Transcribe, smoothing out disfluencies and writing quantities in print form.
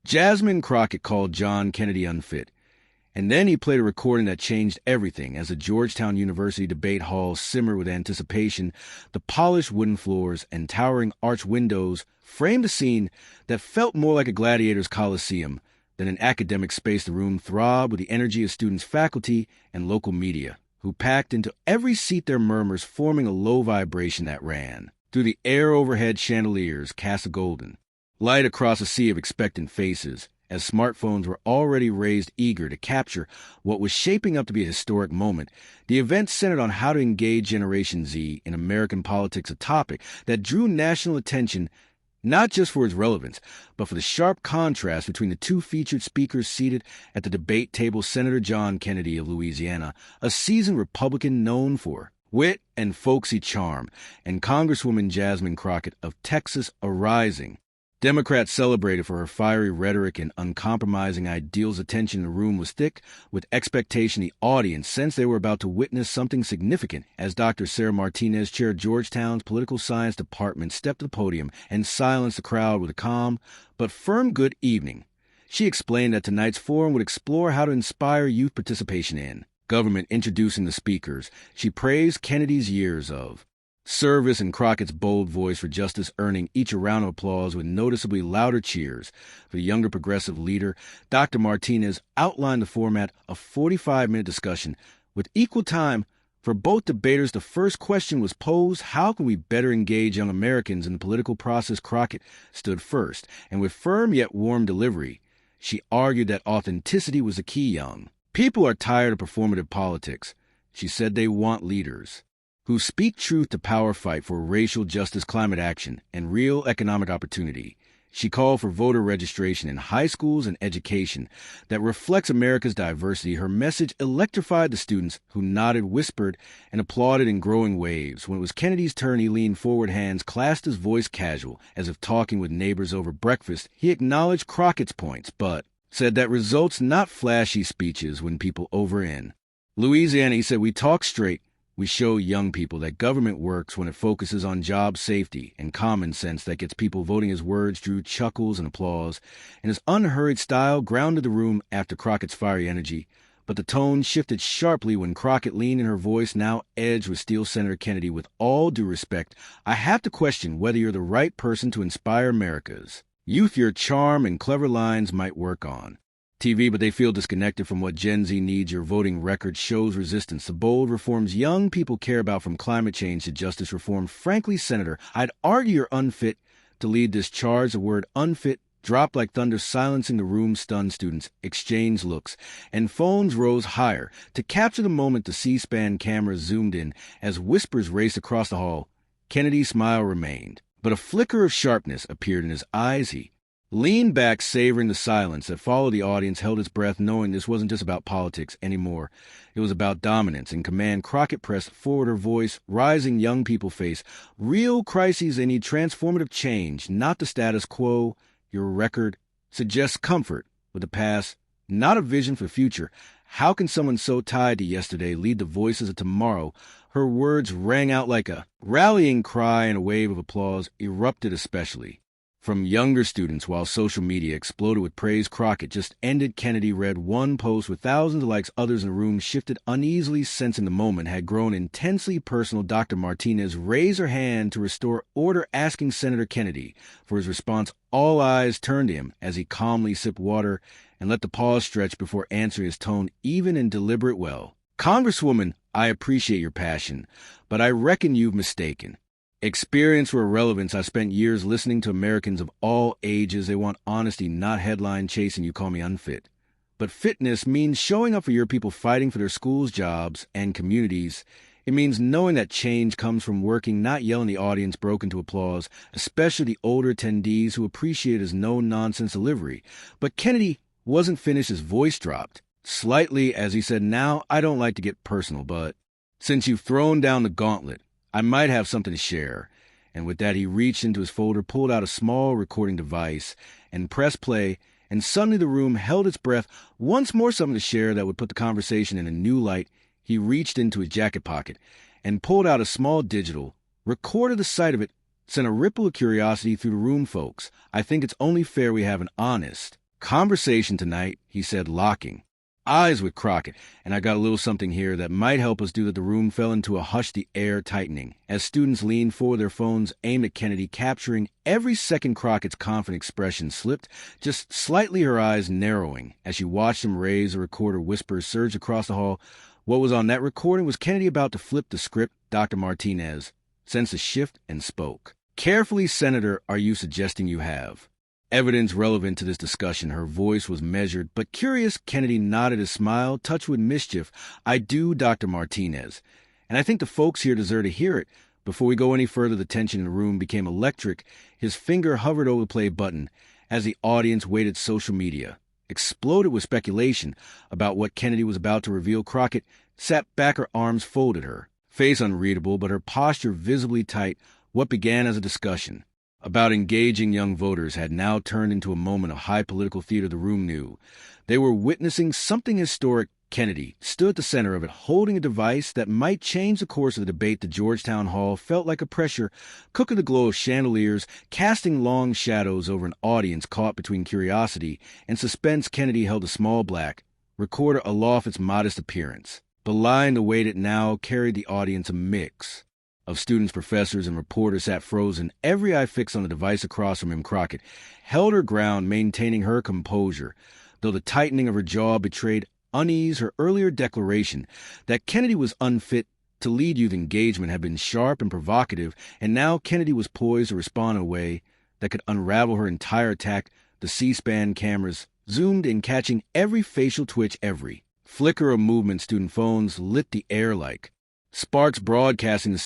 Jasmine Crockett called John Kennedy unfit. And then he played a recording that changed everything as the Georgetown University debate hall simmered with anticipation. The polished wooden floors and towering arch windows framed a scene that felt more like a gladiator's coliseum than an academic space. The room throbbed with the energy of students, faculty, and local media, who packed into every seat their murmurs forming a low vibration that ran through the air. Overhead chandeliers cast a golden light across a sea of expectant faces, as smartphones were already raised, eager to capture what was shaping up to be a historic moment. The event centered on how to engage Generation Z in American politics, a topic that drew national attention not just for its relevance, but for the sharp contrast between the two featured speakers seated at the debate table. Senator John Kennedy of Louisiana, a seasoned Republican known for wit and folksy charm, and Congresswoman Jasmine Crockett of Texas, a rising Democrat celebrated for her fiery rhetoric and uncompromising ideals. Attention in the room was thick with expectation. The audience sensed they were about to witness something significant as Dr. Sarah Martinez, chair of Georgetown's political science department, stepped to the podium and silenced the crowd with a calm but firm good evening. She explained that tonight's forum would explore how to inspire youth participation in government. Introducing the speakers, she praised Kennedy's years of service and Crockett's bold voice for justice, earning each a round of applause with noticeably louder cheers for the younger progressive leader. Dr. Martinez outlined the format of 45-minute discussion with equal time for both debaters. The first question was posed: how can we better engage young Americans in the political process? Crockett stood first, and with firm yet warm delivery, she argued that authenticity was the key. Young people are tired of performative politics. She said they want leaders who speak truth to power, fight for racial justice, climate action, and real economic opportunity. She called for voter registration in high schools and education that reflects America's diversity. Her message electrified the students, who nodded, whispered, and applauded in growing waves. When it was Kennedy's turn, he leaned forward, hands clasped, his voice casual, as if talking with neighbors over breakfast. He acknowledged Crockett's points, but said that results, not flashy speeches, when people over in Louisiana. He said, "We talk straight. We show young people that government works when it focuses on job safety and common sense that gets people voting." His words drew chuckles and applause, and his unhurried style grounded the room after Crockett's fiery energy. But the tone shifted sharply when Crockett leaned in, her voice now edged with steel. "Senator Kennedy, with all due respect, I have to question whether you're the right person to inspire America's youth. Your charm and clever lines might work on TV, but they feel disconnected from what Gen Z needs. Your voting record shows resistance to bold reforms young people care about, from climate change to justice reform. Frankly, Senator, I'd argue you're unfit to lead this charge." The word unfit dropped like thunder, silencing the room. Stunned students exchanged looks, and phones rose higher to capture the moment. The C-SPAN cameras zoomed in as whispers raced across the hall. Kennedy's smile remained, but a flicker of sharpness appeared in his eyes. He leaned back, savoring the silence that followed. The audience held its breath, knowing this wasn't just about politics anymore. It was about dominance and command. Crockett pressed forward, her voice rising. "Young people face real crises. They need transformative change, not the status quo. Your record suggests comfort with the past, not a vision for the future. How can someone so tied to yesterday lead the voices of tomorrow?" Her words rang out like a rallying cry, and a wave of applause erupted, especially from younger students, while social media exploded with praise. Crockett just ended. Kennedy read one post with thousands of likes. Others in the room shifted uneasily, sensing the moment had grown intensely personal. Dr. Martinez raised her hand to restore order, asking Senator Kennedy for his response. All eyes turned to him as he calmly sipped water and let the pause stretch before answering, his tone even and deliberate. "Well, Congresswoman, I appreciate your passion, but I reckon you've mistaken experience for relevance. I spent years listening to Americans of all ages. They want honesty, not headline chasing. You call me unfit, but fitness means showing up for your people, fighting for their schools, jobs, and communities. It means knowing that change comes from working, not yelling." The audience broke into applause, especially the older attendees who appreciated his no-nonsense delivery. But Kennedy wasn't finished. His voice dropped slightly as he said, "Now, I don't like to get personal, but since you've thrown down the gauntlet, I might have something to share." And with that, he reached into his folder, pulled out a small recording device, and pressed play, and suddenly the room held its breath. Once more, something to share that would put the conversation in a new light. He reached into his jacket pocket and pulled out a small digital recorder. The sight of it sent a ripple of curiosity through the room. "Folks, I think it's only fair we have an honest "Conversation tonight," he said, locking eyes with Crockett, "and I got a little something here that might help us do that." The room fell into a hush, the air tightening, as students leaned forward, their phones aimed at Kennedy, capturing every second. Crockett's confident expression slipped, just slightly, her eyes narrowing. As she watched him raise a recorder, whispers surged across the hall. What was on that recording? Was Kennedy about to flip the script? Dr. Martinez sensed a shift and spoke. "Carefully, Senator, are you suggesting you have evidence relevant to this discussion?" Her voice was measured but curious. Kennedy nodded, his smile touched with mischief. "I do, Dr. Martinez, and I think the folks here deserve to hear it." Before we go any further, the tension in the room became electric. His finger hovered over the play button as the audience waited. Social media exploded with speculation about what Kennedy was about to reveal. Crockett sat back, her arms folded, her face unreadable, but her posture visibly tight. What began as a discussion about engaging young voters had now turned into a moment of high political theater. The room knew they were witnessing something historic. Kennedy stood at the center of it, holding a device that might change the course of the debate. The Georgetown Hall felt like a pressure cooker, the glow of chandeliers casting long shadows over an audience caught between curiosity and suspense. Kennedy held a small black recorder aloft, its modest appearance belying the weight it now carried. The audience, a mix of students, professors, and reporters, sat frozen, every eye fixed on the device across from him. Crockett held her ground, maintaining her composure, though the tightening of her jaw betrayed unease. Her earlier declaration that Kennedy was unfit to lead youth engagement had been sharp and provocative, and now Kennedy was poised to respond in a way that could unravel her entire attack. The C-SPAN cameras zoomed in, catching every facial twitch, every flicker of movement. Student phones lit the air like sparks, broadcasting the